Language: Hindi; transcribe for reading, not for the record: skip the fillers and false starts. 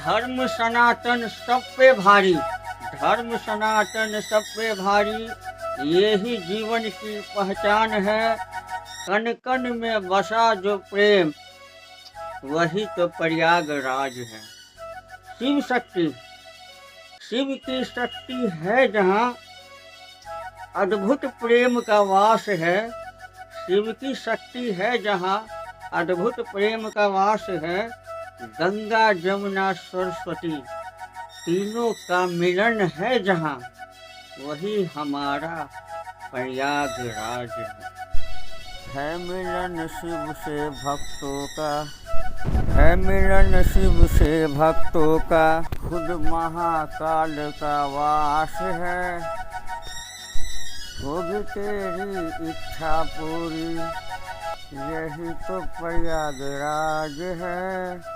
धर्म सनातन सब पे भारी, धर्म सनातन सब पे भारी, यही जीवन की पहचान है। कण कण में बसा जो प्रेम, वही तो प्रयागराज है। शिव शक्ति, शिव की शक्ति है जहाँ, अद्भुत प्रेम का वास है। शिव की शक्ति है जहाँ, अद्भुत प्रेम का वास है। गंगा जमुना सरस्वती तीनों का मिलन है जहाँ, वही हमारा प्रयागराज है मिलन शिव से भक्तों का, है मिलन शिव से भक्तों का, खुद महाकाल का वास है। होगी तेरी इच्छा पूरी, यही तो प्रयागराज है।